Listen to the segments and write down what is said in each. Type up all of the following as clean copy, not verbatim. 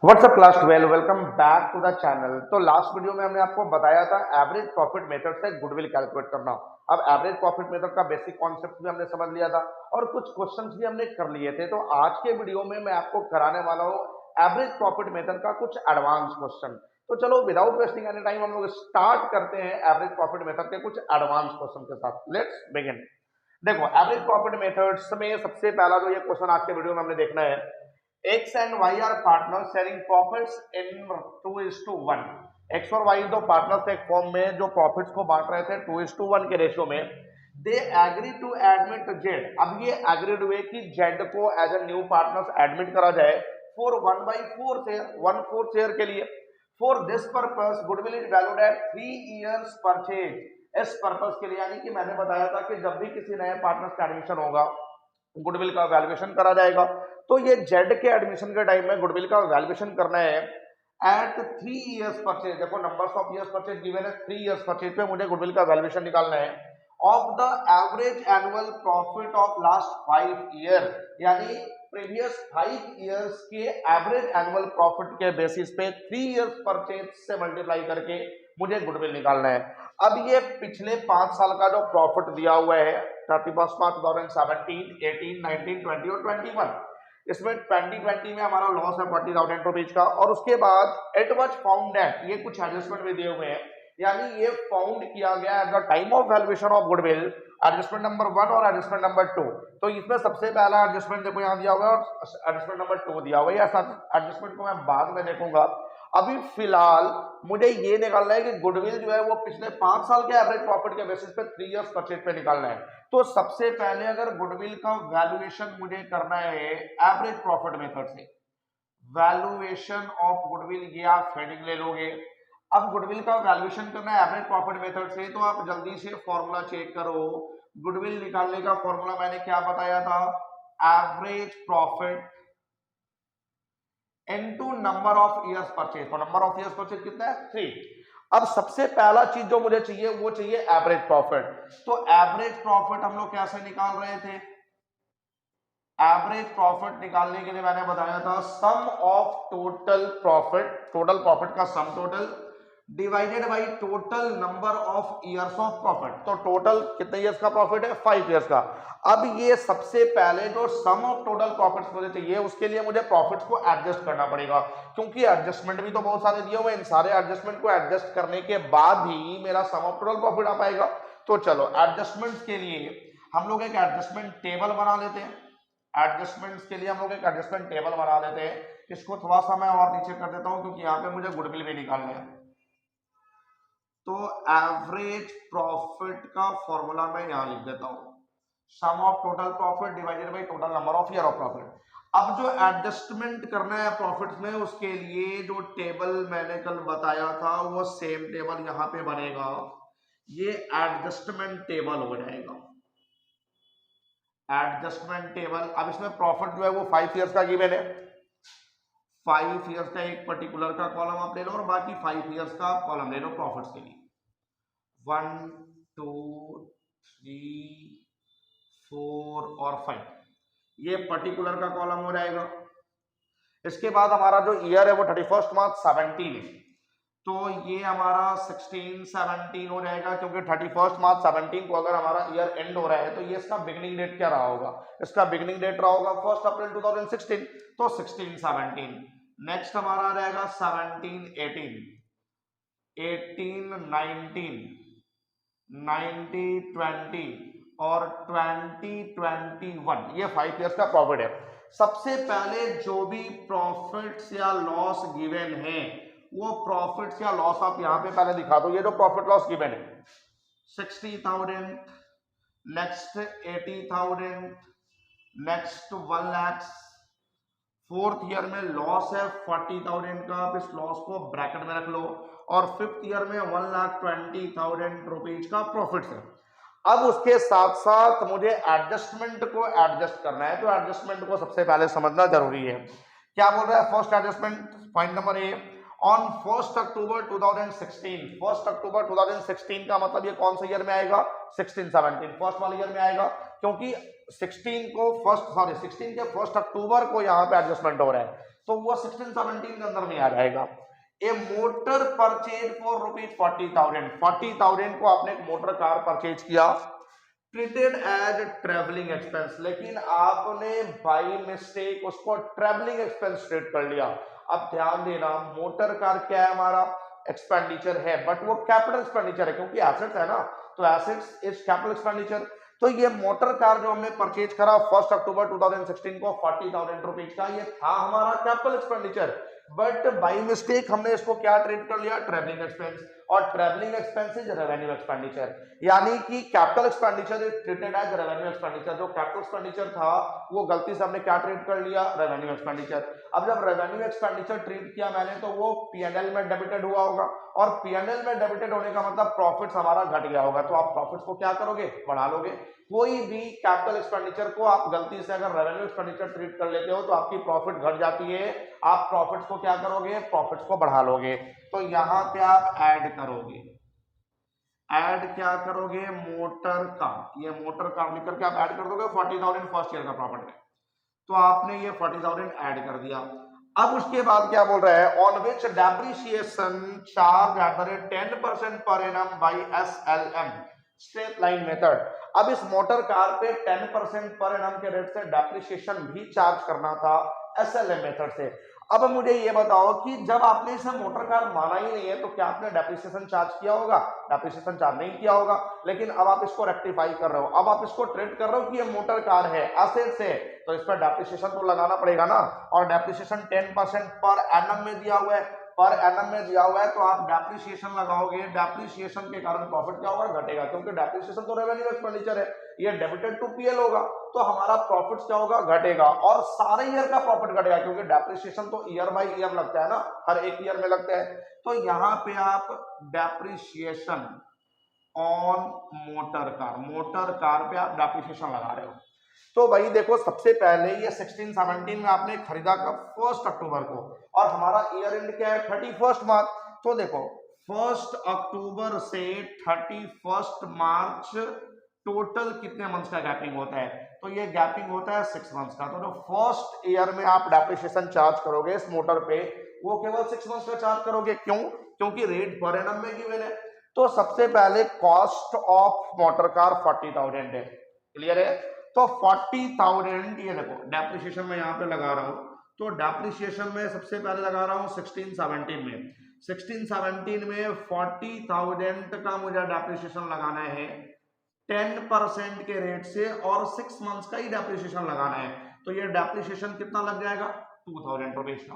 WhatsApp class 12 welcome back to the channel. तो last video में हमने आपको बताया था एवरेज प्रॉफिट मेथड से गुडविल कैलकुलेट करना। अब एवरेज प्रॉफिट मेथड का बेसिक कॉन्सेप्ट भी हमने समझ लिया था और कुछ क्वेश्चंस भी हमने कर लिए थे। तो आज के वीडियो में मैं आपको कराने वाला हूँ एवरेज प्रॉफिट मेथड का कुछ एडवांस क्वेश्चन। तो चलो विदाउट वेस्टिंग एनी टाइम हम लोग स्टार्ट करते हैं एवरेज प्रॉफिट मेथड के कुछ एडवांस क्वेश्चन के साथ। Let's begin. देखो एवरेज प्रॉफिट मेथड्स में सबसे पहला जो ये क्वेश्चन आज के वीडियो में हमने देखना है, X and Y are partners sharing profits in 2:1। X और Y दो पार्टनर्स एक फॉर्म में जो प्रॉफिट्स को बांट रहे थे 2:1 के रेशियो में। They agree to admit Z. अब ये एग्रीड हुए कि जेड को as a new partners admit करा जाए फॉर 1/4 शेयर, 1/4 शेयर के लिए। For this purpose goodwill is valued at 3 years purchase. इस पर्पस के लिए, यानी कि मैंने बताया था कि जब भी किसी नए पार्टनर्स का एडमिशन होगा गुडविल का वैल्यूएशन करा जाएगा। तो ये जेड के एडमिशन के टाइम में गुडविल का वैल्यूएशन करना है एट 3 years परचेज। देखो numbers of years purchase given है, 3 years परचेज पे मुझे गुडविल का वैल्यूएशन निकालना है of the average annual profit of last 5 year, यानी प्रीवियस 5 ईयर्स के एवरेज एनुअल प्रॉफिट के बेसिस पे 3 years परचेज से मल्टीप्लाई करके मुझे गुडविल निकालना है। अब ये पिछले 5 साल का जो प्रॉफिट दिया हुआ है 31 मार्च 2017, 18, 19, 20 और 21, इसमें 2020 में हमारा लॉस है 40,000 रुपीज का। और उसके बाद इट वाज फाउंड दैट, ये कुछ एडजस्टमेंट भी दिए हुए हैं, यानी ये फाउंड किया गया at the time of valuation of goodwill, adjustment number 1 और एडजस्टमेंट नंबर 2। तो इसमें सबसे पहला एडजस्टमेंट देखो यहाँ दिया हुआ है और एडजस्टमेंट नंबर 2 दिया हुआ है। ऐसा एडजस्टमेंट को मैं बाद में देखूंगा, अभी फिलहाल मुझे ये निकालना है कि गुडविल जो है वो पिछले 5 साल के एवरेज प्रॉफिट के बेसिस पे 3 years परचेज पे निकालना है। तो सबसे पहले अगर गुडविल का वैल्यूएशन मुझे करना है एवरेज प्रॉफिट मेथड से, वैल्यूएशन ऑफ गुडविल, ये आप हेडिंग ले लोगे। अब गुडविल का वैल्यूएशन करना है एवरेज प्रॉफिट मेथड से, तो आप जल्दी से फॉर्मूला चेक करो। गुडविल निकालने का फॉर्मूला मैंने क्या बताया था, average profit into number of years purchase. तो नंबर ऑफ ईयर्स परचेज कितना है, 3। अब सबसे पहला चीज जो मुझे चाहिए वो चाहिए एवरेज प्रॉफिट। तो एवरेज प्रॉफिट हम लोग कैसे निकाल रहे थे, एवरेज प्रॉफिट निकालने के लिए मैंने बताया था sum of total profit, total profit का sum total divided by total number of years of profit. तो टोटल कितने ईयर्स का प्रॉफिट है, 5 ईयर्स का। अब ये सबसे पहले जो सम ऑफ टोटल प्रॉफिट्स मुझे चाहिए उसके लिए मुझे प्रॉफिट्स को एडजस्ट करना पड़ेगा, क्योंकि एडजस्टमेंट भी तो बहुत सारे दिए हुए हैं। इन सारे एडजस्टमेंट को एडजस्ट करने के बाद ही मेरा सम ऑफ टोटल प्रॉफिट आ पाएगा। तो चलो एडजस्टमेंट्स के लिए हम लोग एक एडजस्टमेंट टेबल बना लेते हैं। एडजस्टमेंट्स के लिए हम लोग एक एडजस्टमेंट टेबल बना लेते हैं। इसको थोड़ा सा मैं और नीचे कर देता हूं क्योंकि यहाँ पे मुझे गुडविल भी निकालना है। तो एवरेज प्रॉफिट का फॉर्मूला मैं यहां लिख देता हूं, sum of total profit divided by total number of year of profit. अब जो एडजस्टमेंट करना है प्रॉफिट्स में उसके लिए जो टेबल मैंने कल बताया था वो सेम टेबल यहां पे बनेगा, ये एडजस्टमेंट टेबल हो जाएगा, एडजस्टमेंट टेबल। अब इसमें प्रॉफिट जो है वो 5 ईयर्स का गिवन है, 5 ईयर्स का एक पर्टिकुलर का कॉलम आप ले लो और बाकी 5 ईयर्स का कॉलम ले लो प्रॉफिट्स के लिए। 1, 2, 3, 4 और 5 ये पर्टिकुलर का कॉलम हो जाएगा। इसके बाद हमारा जो ईयर है वो 31 मार्च 17 है, तो ये हमारा 16, 17 हो जाएगा, क्योंकि 31 मार्च 17 को अगर हमारा ईयर एंड हो रहा है तो ये इसका बिगिनिंग डेट क्या रहा होगा, इसका बिगिनिंग डेट रहा होगा 1 अप्रैल 2016, तो 16, 17। नेक्स्ट हमारा रहेगा 17, 18, 18, 19, 90, 20 और 20, 21, ये 5 ईयर्स का प्रॉफिट है। सबसे पहले जो भी प्रॉफिट्स या लॉस गिवन है वो प्रॉफिट्स या लॉस आप यहां पे पहले दिखा दो। ये जो प्रॉफिट लॉस गिवन है 60,000, next 80,000, next 1 lakh, 4th year में लॉस है 40,000 का, आप इस लॉस को ब्रैकेट में रख लो, और 5th ईयर में 1,20,000 रुपीज का प्रॉफिट है। अब उसके साथ साथ मुझे एडजस्टमेंट को एडजस्ट करना है, तो एडजस्टमेंट को सबसे पहले समझना जरूरी है। क्या बोल रहा है first adjustment, point number A, on 1 अक्टूबर 2016, 1 अक्टूबर 2016 का मतलब ये कौन सा ईयर में आएगा, 16, 17 फर्स्ट वाले ईयर में आएगा, क्योंकि 16 के 1 अक्टूबर को यहाँ पे एडजस्टमेंट हो रहा है। तो वो 16-17 के अंदर में आ जाएगा। ए मोटर परचेज फॉर ₹40,000, 40,000 को आपने एक मोटर कार परचेज किया, ट्रीटेड एज ट्रेवलिंग एक्सपेंस, लेकिन आपने बाई मिस्टेक उसको ट्रेवलिंग एक्सपेंस ट्रीट कर लिया। अब ध्यान देना, मोटर कार क्या है, हमारा एक्सपेंडिचर है, बट वो कैपिटल एक्सपेंडिचर है क्योंकि एसेट्स है ना, तो एसेट्स इज कैपिटल एक्सपेंडिचर। तो ये मोटर कार जो हमने परचेज करा 1 अक्टूबर 2016 को 40,000 रुपीज का, ये था हमारा capital expenditure, but by mistake हमने इसको क्या ट्रीट कर लिया, ट्रेवलिंग एक्सपेंस, और travelling expense is revenue expenditure, यानी कि capital expenditure is treated as revenue expenditure. जो कैपिटल एक्सपेंडिचर था वो गलती से हमने क्या ट्रीट कर लिया, रेवेन्यू एक्सपेंडिचर। अब जब रेवेन्यू एक्सपेंडिचर ट्रीट किया मैंने, तो वो पीएनएल में डेबिटेड हुआ होगा, और पीएनएल में डेबिटेड होने का मतलब प्रॉफिट्स हमारा घट गया होगा, तो आप प्रॉफिट्स को क्या करोगे, बढ़ा लोगे। कोई भी कैपिटल एक्सपेंडिचर को आप गलती से अगर रेवेन्यू एक्सपेंडिचर ट्रीट कर लेते हो तो आपकी प्रॉफिट घट जाती है, आप प्रॉफिट्स को क्या करोगे, प्रॉफिट्स को बढ़ा लोगे। तो यहां पे आप ऐड करोगे, ऐड क्या करोगे, मोटर कार, ये मोटर कार लिख करके आप ऐड कर दोगे 40,000 फर्स्ट ईयर का प्रॉफिट में, तो आपने ये 40,000 ऐड कर दिया। अब उसके बाद क्या बोल रहा है, on which depreciation charge at the rate 10% per annum by SLM straight line method. अब इस मोटर कार पे 10% पर एनम के रेट से डेप्रिसिएशन भी चार्ज करना था SLM मेथड से। अब मुझे ये बताओ कि जब आपने इसे मोटर कार माना ही नहीं है तो क्या आपने डेप्रिसिएशन चार्ज किया होगा, डेप्रिसिएशन चार्ज नहीं किया होगा, लेकिन अब आप इसको रेक्टिफाई कर रहे हो, अब आप इसको ट्रीट कर रहे हो कि ये मोटर कार है, एसेट्स है, तो इस पर डेप्रिसिएशन तो लगाना पड़ेगा ना, और डेप्रिसिएशन 10% पर एनम में दिया हुआ है, पर एनम में दिया हुआ है, तो आप डेप्रिसिएशन लगाओगे, डेप्रिसिएशन के कारण प्रॉफिट क्या होगा, घटेगा, क्योंकि डेप्रिसिएशन तो रेवेन्यू एक्सपेंडिचर है, ये डेबिटेड टू पीएल होगा, तो हमारा प्रॉफिट क्या होगा, घटेगा, और सारे ईयर का प्रॉफिट घटेगा, क्योंकि डेप्रिसिएशन तो ईयर बाय ईयर लगता है ना, हर एक ईयर में लगता है। तो यहाँ पे आप डेप्रिसिएशन ऑन मोटर कार पे आप डेप्रिसिएशन लगा रहे हो। तो भाई देखो, सबसे पहले ये 16-17 में आपने खरीदा कब, 1 अक्टूबर को, और हमारा ईयर एंड क्या है, 31 मार्च। तो देखो 1 अक्टूबर से 31 मार्च टोटल कितने मंथ्स का गैपिंग होता है, तो ये गैपिंग होता है 6 मंथ्स का। तो जो फर्स्ट ईयर में आप डेप्रिसिएशन चार्ज करोगे इस मोटर पे, वो केवल 6 मंथ्स का चार्ज करोगे। क्यों, क्योंकि रेट पर एनम में गिवन है। तो सबसे पहले कॉस्ट ऑफ मोटर कार 40,000 है, क्लियर है। तो 40,000 ये देखो डेप्रिसिएशन में यहाँ पे लगा रहा हूँ, तो डेप्रिसिएशन में सबसे पहले लगा रहा हूँ 16-17 में, 16-17 में 40,000 का मुझे डेप्रिसिएशन लगाना है 10% के रेट से, और 6 मंथ्स का ही डेप्रिसिएशन लगाना है। तो ये डेप्रिसिएशन कितना लग जाएगा, 2,000 रुपीज का,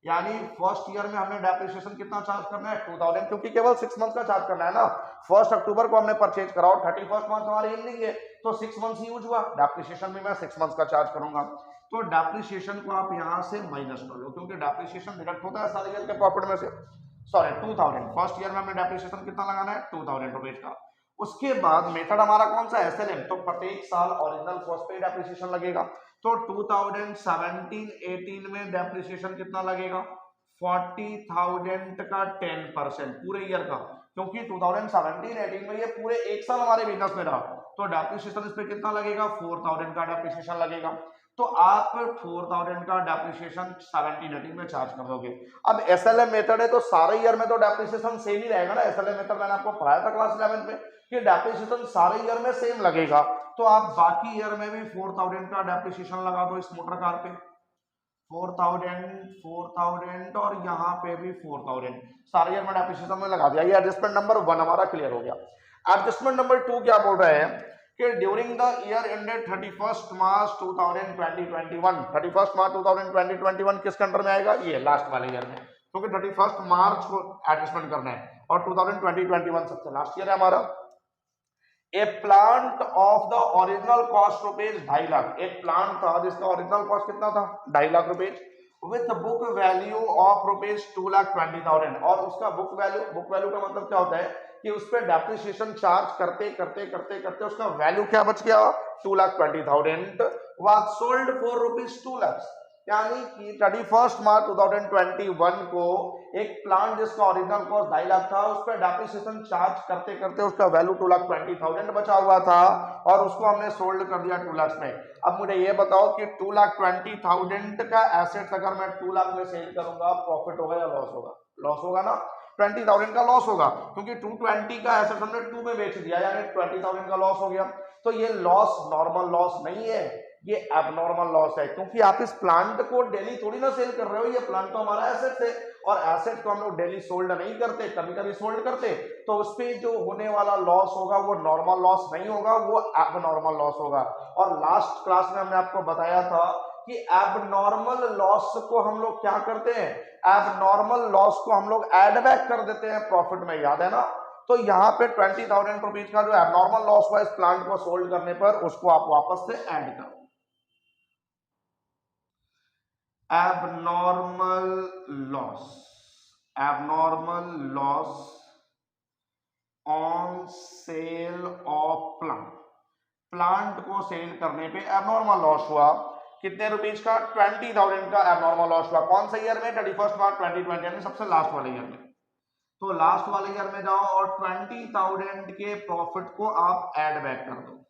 यानी फर्स्ट ईयर में हमने डेप्रिसिएशन कितना चार्ज करना है, 2,000, क्योंकि केवल 6 मंथ्स का चार्ज करना है ना। 1 अक्टूबर को हमने परचेज करा और 31 मार्च हमारी एंडिंग है, तो 6 मंथ्स यूज हुआ, डेप्रिसिएशन भी मैं 6 मंथ्स का चार्ज करूंगा। तो डेप्रिसिएशन को आप यहां से माइनस कर लो, क्योंकि डेप्रिसिएशन डिडक्ट होता है सारे ईयर के प्रॉफिट में से। सॉरी 2,000, फर्स्ट ईयर में हमें डेप्रिसिएशन कितना लगाना है, 2,000 रुपीज का। उसके बाद मेथड हमारा कौन सा है, SLM, तो प्रत्येक साल ओरिजिनल कॉस्ट पे डेप्रिसिएशन लगेगा। तो 2017-18 में डेप्रिसिएशन कितना लगेगा, 40,000 का 10% पूरे ईयर का, क्योंकि 2017-18 में ये पूरे एक साल हमारे बिजनेस में रहा, तो डेप्रिसिएशन इस पे कितना लगेगा, 4,000 का डेप्रिसिएशन लगेगा। तो आप 4,000 का डेप्रिसिएशन 17-18 में चार्ज कर दोगे। अब SLM मेथड है तो सारे ईयर में तो डेप्रिसिएशन सेम ही रहेगा ना, SLM मेथड मैंने आपको पढ़ाया था क्लास 11 में कि डेप्रिसिएशन सारे ईयर में सेम लगेगा। तो आप बाकी ईयर में भी 4,000 का डेप्रिसिएशन लगा दो इस मोटर कार पे, 4,000 और यहाँ पे भी 4,000, सारे ईयर में डेप्रिसिएशन में लगा दिया। ये एडजस्टमेंट नंबर 1 हमारा क्लियर हो गया। एडजस्टमेंट नंबर 2 क्या बोल रहे हैं कि ड्यूरिंग द ईयर एंडेड 31 मार्च 2021, 31 मार्च 2021 किसके अंडर में आएगा, ये लास्ट वाले ईयर में, क्योंकि 31 मार्च को एडजस्टमेंट करना है, और 2021 सबसे लास्ट ईयर है हमारा। A plant of the original cost rupees 2.5 lakh, एक प्लांट था जिसका ओरिजिनल कॉस्ट कितना था, 2.5 lakh rupees, with book value of rupees 2,20,000, और उसका बुक वैल्यू का मतलब क्या होता है कि उस पर डेप्रिसिएशन चार्ज करते करते करते करते उसका वैल्यू क्या बच गया, 2,20,000, was sold for rupees 2 lakh. यानी कि 31 मार्च 2021 को एक प्लांट जिसका ओरिजिनल कॉस्ट 2.5 लाख था, उस पर डेप्रिसिएशन चार्ज करते करते उसका वैल्यू 2,20,000 बचा हुआ था और उसको हमने सोल्ड कर दिया 2 लाख में। अब मुझे ये बताओ कि 2,20,000 का एसेट अगर मैं 2 लाख में सेल करूंगा, प्रॉफिट होगा या लॉस होगा? लॉस होगा ना, 20,000 का लॉस होगा, क्योंकि 220 का एसेट हमने 2 में बेच दिया, यानी 20,000 का लॉस हो गया। तो ये लॉस नॉर्मल लॉस नहीं है, ये एबनॉर्मल लॉस है, क्योंकि आप इस प्लांट को डेली थोड़ी ना सेल कर रहे हो, ये प्लांट तो हमारा एसेट है और एसेट को हम लोग डेली सोल्ड नहीं करते, कभी कभी सोल्ड करते, तो उस पे जो होने वाला लॉस होगा वो नॉर्मल लॉस नहीं होगा, वो एबनॉर्मल लॉस होगा। और लास्ट क्लास में हमने आपको बताया था कि एबनॉर्मल लॉस को हम लोग क्या करते हैं, एबनॉर्मल लॉस को हम लोग एड बैक कर देते हैं प्रॉफिट में, याद है ना? तो यहाँ पे 20,000 रुपीज का जो एबनॉर्मल लॉस हुआ इस प्लांट को सोल्ड करने पर, उसको आप वापस से ऐड करो। abnormal loss on sale of plant को सेल करने पे एबनॉर्मल लॉस हुआ, कितने रुपीज का? 20,000 का एबनॉर्मल लॉस हुआ। कौन सा ईयर में? 31 मार्च 2020, यानी सबसे लास्ट वाले ईयर में। तो लास्ट वाले ईयर में जाओ और 20,000 के प्रॉफिट को आप ऐड बैक कर दो।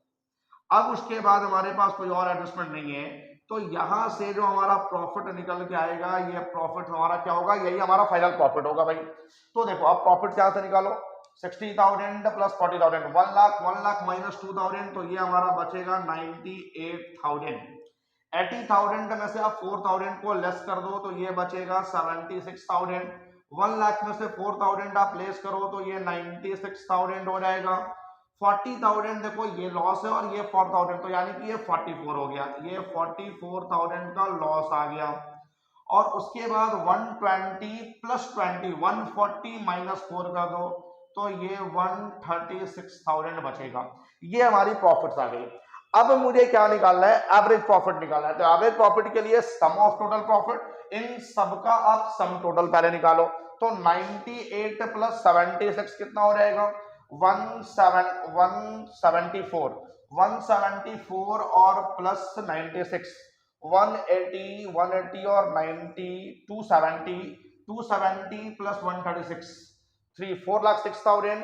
अब उसके बाद हमारे पास कोई और एडजस्टमेंट नहीं है, तो यहां से जो हमारा प्रॉफिट निकल के आएगा, ये प्रॉफिट हमारा क्या होगा? यही हमारा फाइनल प्रॉफिट होगा भाई। तो देखो अब प्रॉफिट क्या से निकालो, 60,000 प्लस 40,000, 1 लाख, 1 लाख माइनस 2,000, तो ये हमारा बचेगा 98,000। 80,000 में से आप 4,000 को लेस कर दो तो ये बचेगा 76,000। 1 लाख में से 4,000 आप लेस करो तो ये 96,000 हो जाएगा। 40,000 देखो ये लॉस है और ये 4,000, तो यानी कि ये 44 हो गया, ये 44,000 का लॉस आ गया। और उसके बाद 120 प्लस 20, 140 माइनस 4 कर दो तो ये 136,000 बचेगा। ये हमारी प्रॉफिट्स आ गई। अब मुझे क्या निकालना है? एवरेज प्रॉफिट निकालना है। तो एवरेज प्रॉफिट के लिए सम ऑफ टोटल प्रॉफिट, इन सबका आप सम टोटल पहले निकालो। तो 98 प्लस 76 कितना हो जाएगा? 174, 174 और प्लस 96, 180, 180 और 90, 270, 270 प्लस 136, 4,06,000।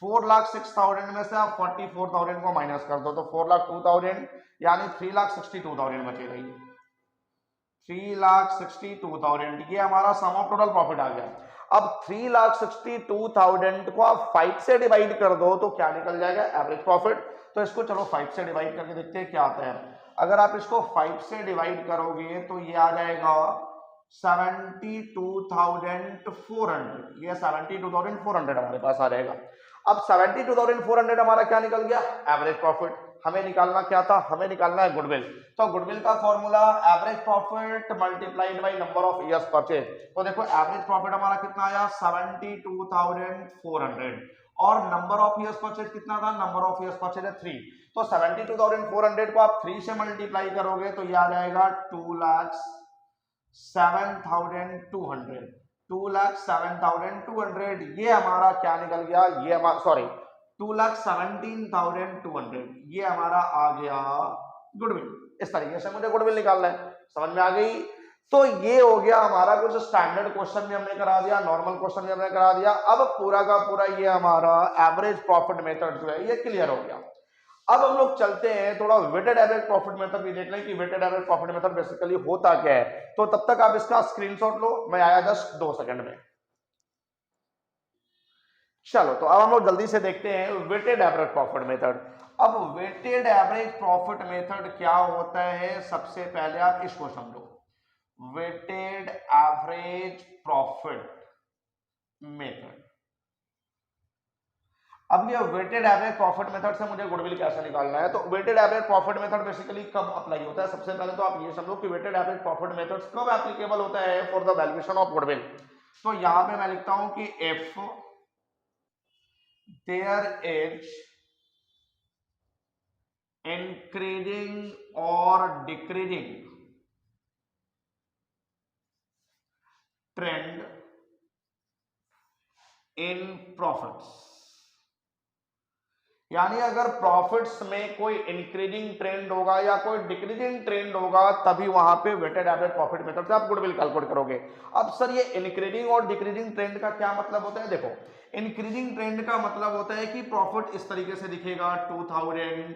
4,06,000 में से आप 44,000 को माइनस कर दो तो 4,02,000, यानी 3,62,000 बचेगा। ये 3,62,000, ये हमारा सम ऑफ टोटल प्रॉफिट आ गया। अब 3,62,000 को आप 5 से डिवाइड कर दो तो क्या निकल जाएगा? Average profit. तो इसको चलो 5 से डिवाइड करके देखते हैं क्या आता है। अगर आप इसको 5 से डिवाइड करोगे तो ये आ जाएगा 72,400, ये 72,400 हमारे पास आ जाएगा। अब 72,400 हमारा क्या निकल गया? Average profit. हमें निकालना क्या था? हमें निकालना है गुडविल। तो गुडविल का formula average profit multiplied by number of years purchase. तो देखो एवरेज प्रॉफिट हमारा कितना आया? 72,400 और नंबर ऑफ इयर्स परचेज कितना था? नंबर ऑफ इयर्स परचेज है 3। तो 72,400 को आप 3 से मल्टीप्लाई करोगे तो ये आ जाएगा 2,07,200, 2,07,200। ये हमारा क्या निकल गया? ये हमारा सॉरी 2,17,200, ये हमारा आ गया गुडविल। इस तरीके से मुझे गुडविल निकालना है, समझ में आ गई? तो ये हो गया हमारा कुछ स्टैंडर्ड क्वेश्चन भी हमने करा दिया, नॉर्मल क्वेश्चन भी हमने करा दिया। अब पूरा का पूरा ये हमारा एवरेज प्रॉफिट मेथड जो है ये क्लियर हो गया। अब हम लोग चलते हैं थोड़ा वेटेड एवरेज प्रॉफिट मेथड भी देख लें कि weighted average profit method basically होता क्या है। तो तब तक आप इसका स्क्रीनशॉट लो, मैं आया जस्ट 2 सेकंड में। चलो तो अब हम लोग जल्दी से देखते हैं वेटेड एवरेज प्रॉफिट मेथड। अब वेटेड एवरेज प्रॉफिट मेथड क्या होता है, सबसे पहले आप इसको समझो। Weighted average profit method. अब ये वेटेड एवरेज प्रॉफिट मेथड से मुझे गुडविल कैसे निकालना है। तो weighted average profit method basically कब अप्लाई होता है? सबसे पहले तो आप ये समझो कि वेटेड एवरेज प्रॉफिट मेथड कब एप्लीकेबल होता है for the valuation of goodwill. तो यहां पे मैं लिखता हूं कि इफ देयर इज इंक्रीजिंग और डिक्रीजिंग ट्रेंड इन प्रॉफिट्स, यानी अगर प्रॉफिट्स में कोई इंक्रीजिंग ट्रेंड होगा या कोई डिक्रीजिंग ट्रेंड होगा तभी वहां पे वेटेड एवरेज प्रॉफिट मेथड से आप गुडविल कैलकुलेट करोगे। अब सर ये इंक्रीजिंग और डिक्रीजिंग ट्रेंड का क्या मतलब होता है? देखो, इंक्रीजिंग ट्रेंड का मतलब होता है कि प्रॉफिट इस तरीके से दिखेगा, 2000,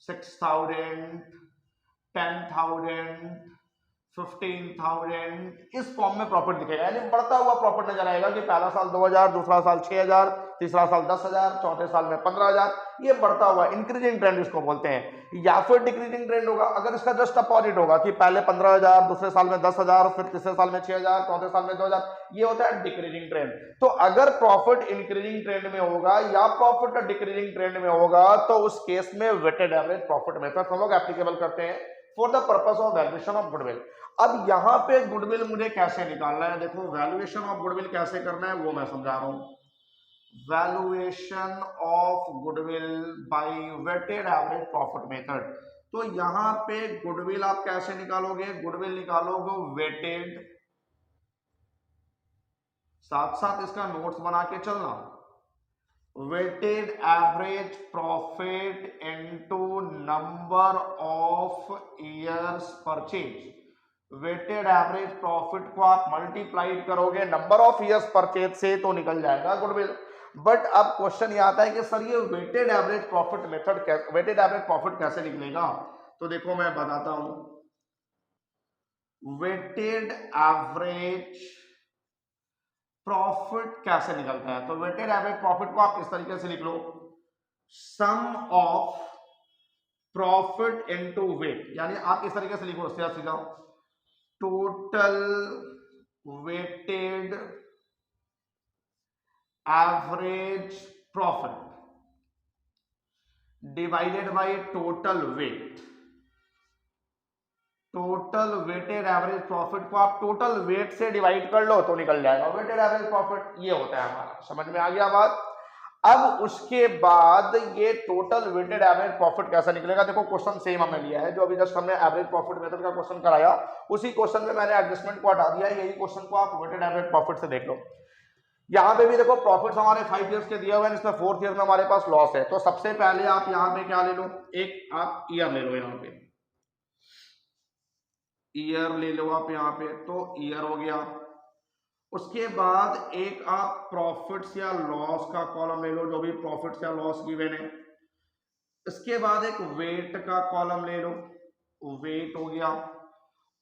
6000, 10,000, 15,000 इस फॉर्म में प्रॉफिट दिखेगा, यानी बढ़ता हुआ प्रॉफिट नजर आएगा कि पहला साल 2,000, दूसरा साल 6,000, तीसरा साल 10,000, चौथे साल में 15,000, ये बढ़ता हुआ इंक्रीजिंग ट्रेंड इसको बोलते हैं। या फिर डिक्रीजिंग ट्रेंड होगा अगर इसका जस्ट अपोजिट होगा कि पहले 15,000, दूसरे साल में 10,000, फिर तीसरे साल में 6,000, चौथे साल में 2,000, ये होता है डिक्रीजिंग ट्रेंड। तो अगर प्रॉफिट इंक्रीजिंग ट्रेंड में होगा या प्रॉफिट डिक्रीजिंग ट्रेंड में होगा तो उस केस में वेटेड एवरेज प्रॉफिट मेथड हम लोग एप्लीकेबल करते हैं for the purpose of valuation of goodwill. अब यहां पे गुडविल मुझे कैसे निकालना है? देखो, वैल्यूएशन ऑफ गुडविल कैसे करना है वो मैं समझा रहा हूं। Valuation of goodwill by weighted average profit method. तो यहां पे गुडविल आप कैसे निकालोगे? गुडविल निकालोगे वेटेड, साथ साथ इसका नोट्स बना के चलना, weighted average profit into number of years purchase. Weighted average profit को आप मल्टीप्लाइड करोगे नंबर ऑफ ईयर्स परचेज से तो निकल जाएगा गुडविल। बट अब क्वेश्चन ये आता है कि सर ये weighted average profit method, weighted average profit कैसे निकलेगा? तो देखो मैं बताता हूं। वेटेड एवरेज प्रॉफिट कैसे निकलता है? तो वेटेड एवरेज प्रॉफिट को आप इस तरीके से लिख लो, sum of profit into weight, यानी आप इस तरीके से लिखो सीधा सीधा, total weighted average profit divided by total weight. Total weighted average profit को आप टोटल वेट से डिवाइड कर लो तो निकल जाएगा वेटेड एवरेज प्रॉफिट। ये होता है हमारा, समझ में आ गया बात? अब उसके बाद ये टोटल वेटेड एवरेज प्रॉफिट कैसा निकलेगा? देखो क्वेश्चन सेम हमने लिया है, जो अभी जस्ट हमने एवरेज प्रॉफिट मेथड का क्वेश्चन कराया उसी क्वेश्चन में मैंने एडजस्टमेंट को हटा दिया है। यही क्वेश्चन को आप वेटेड एवरेज प्रॉफिट से देख लो। यहाँ पे भी देखो प्रॉफिट्स हमारे 5 ईयर्स के दिए हुए हैं, इसमें 4th ईयर में हमारे पास लॉस है। तो सबसे पहले आप यहाँ पे क्या ले लो? एक आप ईयर ले लो, यहाँ पे ईयर ले लो आप यहाँ पे, तो ईयर हो गया। उसके बाद एक आप प्रॉफिट्स या लॉस का कॉलम ले लो, जो भी प्रॉफिट्स या लॉस गिवन है। इसके बाद एक वेट का कॉलम ले लो, वेट हो गया।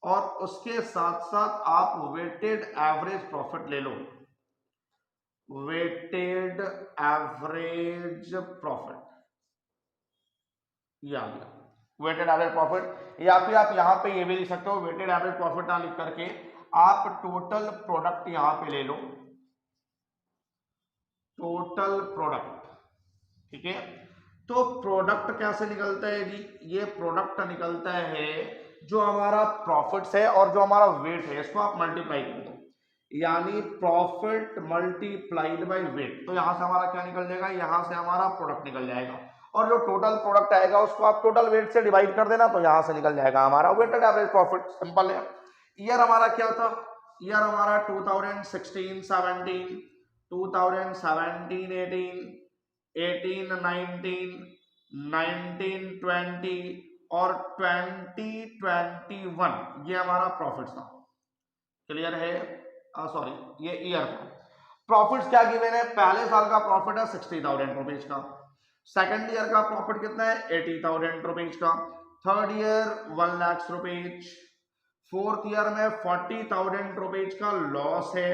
और उसके साथ साथ आप वेटेड एवरेज प्रॉफिट ले लो, वेटेड एवरेज प्रॉफिट, ये आ गया वेटेड एवरेज प्रॉफिट। या फिर आप यहां पे ये भी लिख सकते हो, वेटेड एवरेज प्रॉफिट ना लिख करके आप टोटल प्रोडक्ट यहां पे ले लो, टोटल प्रोडक्ट, ठीक है। तो प्रोडक्ट कैसे निकलता है जी? ये प्रोडक्ट निकलता है जो हमारा प्रॉफिट्स है और जो हमारा वेट है, इसको आप मल्टीप्लाई कर दो, यानी प्रॉफिट मल्टीप्लाइड बाय वेट। तो यहां से हमारा क्या निकल जाएगा? यहां से हमारा प्रोडक्ट निकल जाएगा, और जो टोटल प्रोडक्ट आएगा उसको आप टोटल वेट से डिवाइड कर देना, तो यहां से निकल जाएगा हमारा वेटेड एवरेज प्रॉफिट। सिंपल है। ईयर हमारा क्या था? ईयर हमारा 2016-17, 2017-18, 18-19, 19-20 और 20-21, ये हमारा प्रॉफिट था। क्लियर है? सॉरी, ये ईयर था। प्रॉफिट्स क्या गिवन है? पहले साल का प्रॉफिट है 60,000 रुपीज का, सेकंड ईयर का प्रॉफिट कितना है? 80,000 रुपीज का, third year 1 lakh rupees, fourth year में 40,000 रुपीज का लॉस है,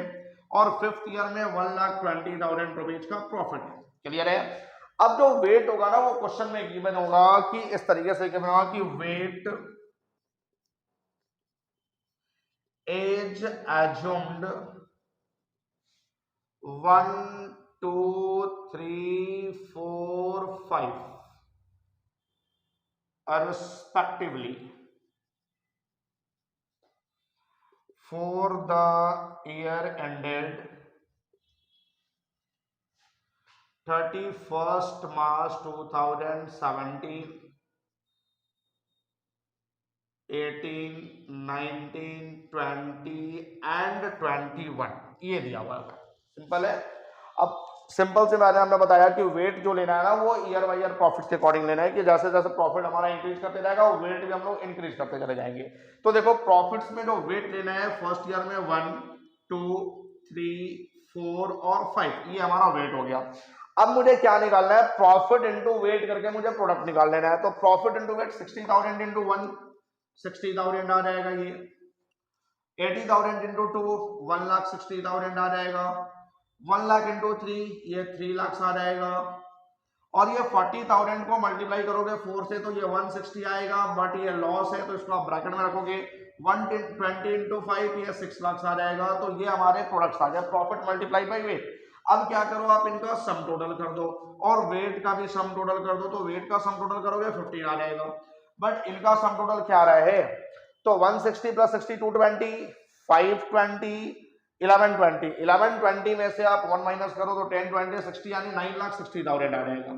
और फिफ्थ ईयर में 1,20,000 रुपीज का प्रॉफिट है। क्लियर है? अब जो वेट होगा ना वो क्वेश्चन में गिवन होगा कि इस तरीके से गिवन होगा कि wait as assumed 1, 2, 3, 4, 5 respectively for the year ended 31st March 2017, 18, 19, 20 and 21, ये दिया हुआ है। सिंपल है। अब सिंपल से मैंने हमने बताया कि वेट जो लेना है ना वो ईयर बाय ईयर प्रॉफिट के अकॉर्डिंग लेना है कि जैसे जैसे प्रॉफिट हमारा इंक्रीज करते जाएगा वो वेट भी हम लोग इंक्रीज करते चले जाएंगे। तो देखो प्रॉफिट्स में जो वेट लेना है फर्स्ट ईयर में 1 2 3 4 और 5 ये हमारा वेट हो गया। अब मुझे क्या निकालना है, प्रॉफिट इंटू वेट करके मुझे प्रोडक्ट निकाल लेना है। तो प्रॉफिट इंटू वेट 60,000 इंटू 1 60,000 आ जाएगा, ये 80,000 इंटू 2 1,60,000 आ जाएगा, 1 लाख इंटू 3 ये 3 लाख आ जाएगा, और ये 40,000 को मल्टीप्लाई करोगे 4 से तो ये 160 आएगा, बट ये लॉस है तो इसको आप ब्रैकेट में रखोगे 120 इंटू 5 ये 6 लाख आ जाएगा। तो ये हमारे प्रोडक्ट्स आ गए, प्रॉफिट मल्टीप्लाई बाई वेट। अब क्या करो, आप इनका सम टोटल कर दो और वेट का भी सम टोटल कर दो। तो वेट का सम टोटल करोगे 15 आ जाएगा, बट इनका सम टोटल क्या आ रहा है, तो 160 प्लस 60 220 520 1120 1120 में से आप 1 माइनस करो तो 10 20 60 यानी 9,60,000 आ जाएगा।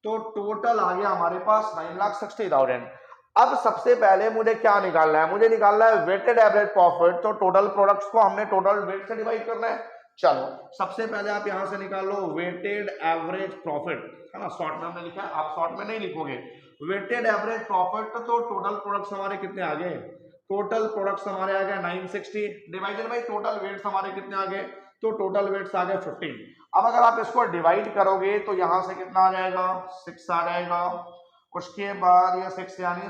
तो टोटल आ गया हमारे पास 9,60,000। अब सबसे पहले मुझे क्या निकालना है, मुझे निकालना है वेटेड एवरेज प्रॉफिट। तो टोटल प्रोडक्ट्स को हमने टोटल वेट से डिवाइड करना है। चलो सबसे पहले आप यहां से निकालो वेटेड एवरेज प्रॉफिट, है ना, शॉर्ट में हमने लिखा है, आप शॉर्ट में नहीं लिखोगे। वेटेड एवरेज प्रॉफिट तो टोटल प्रोडक्ट्स हमारे कितने आ गए, टोटल प्रोडक्ट्स हमारे आ गए 960 डिवाइडेड बाई टोटल वेट्स हमारे कितने आ गए, तो टोटल वेट्स आ गए 15। अब अगर आप इसको डिवाइड करोगे तो यहां से कितना आ जाएगा 6 आ जाएगा, उसके बाद ये 6 यानी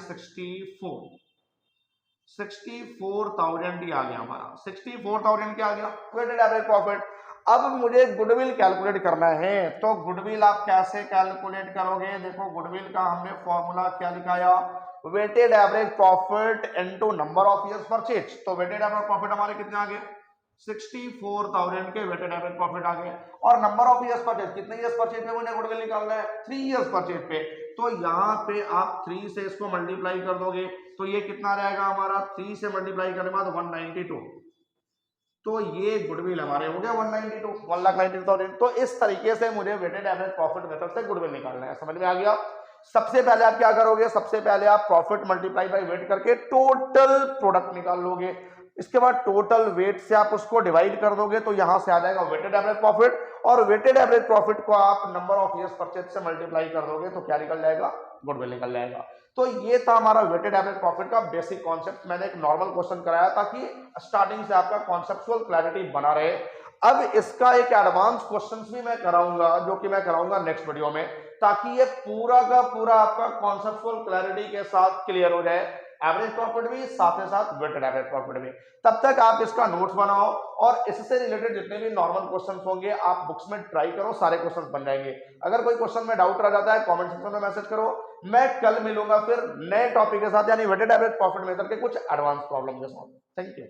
64,000 ही आ गया हमारा, 64,000 क्या आ गया वेटेड एवरेज प्रॉफिट। अब मुझे गुडविल कैलकुलेट करना है, तो गुडविल आप कैसे कैलकुलेट करोगे, देखो गुडविल का हमने फॉर्मूला क्या लिखाया, weighted average profit into number of years purchase. तो वेटेड एवरेज प्रॉफिट हमारे कितने आ गए 64,000 के वेटेड एवरेज प्रॉफिट आ गए, और नंबर ऑफ इयर्स परचेज कितने इयर्स परचेज पे मुझे गुडविल निकालना है 3 इयर्स परचेज पे। तो यहाँ पे आप 3 से इसको मल्टीप्लाई कर दोगे तो ये कितना रहेगा हमारा, 3 से मल्टीप्लाई करने के बाद 192। तो ये गुडविल हमारे हो गया 192 1,92,000। तो इस तरीके से मुझे वेटेड एवरेज प्रॉफिट मेथड से गुडविल निकालना है, समझ में आ गया। सबसे पहले आप क्या करोगे, सबसे पहले आप प्रॉफिट मल्टीप्लाई बाय वेट करके टोटल प्रोडक्ट निकाल लोगे। इसके बाद टोटल वेट से आप उसको डिवाइड कर दोगे तो यहां से आ जाएगा वेटेड एवरेज प्रॉफिट, और वेटेड एवरेज प्रॉफिट को आप नंबर ऑफ इयर्स परचेज से मल्टीप्लाई कर दोगे तो क्या निकल जाएगा, गुडविल निकल जाएगा। तो ये था हमारा वेटेड एवरेज प्रॉफिट का बेसिक कॉन्सेप्ट। मैंने एक नॉर्मल क्वेश्चन कराया ताकि स्टार्टिंग से आपका कॉन्सेप्चुअल क्लैरिटी बना रहे। अब इसका एक एडवांस क्वेश्चन भी मैं कराऊंगा, जो कि मैं कराऊंगा नेक्स्ट वीडियो में, ताकि ये पूरा का पूरा आपका कॉन्सेप्चुअल क्लैरिटी के साथ क्लियर हो जाए, एवरेज प्रॉफिट भी साथ ही साथ वेटेड एवरेज प्रॉफिट भी। तब तक आप इसका नोट्स बनाओ और इससे रिलेटेड जितने भी नॉर्मल क्वेश्चंस होंगे आप बुक्स में ट्राई करो, सारे क्वेश्चंस बन जाएंगे। अगर कोई क्वेश्चन में डाउट रह जाता है कमेंट सेक्शन में मैसेज करो। मैं कल मिलूंगा फिर नए टॉपिक के साथ, यानी वेटेड एवरेज प्रॉफिट मेथड के कुछ एडवांस प्रॉब्लम के साथ। Thank you.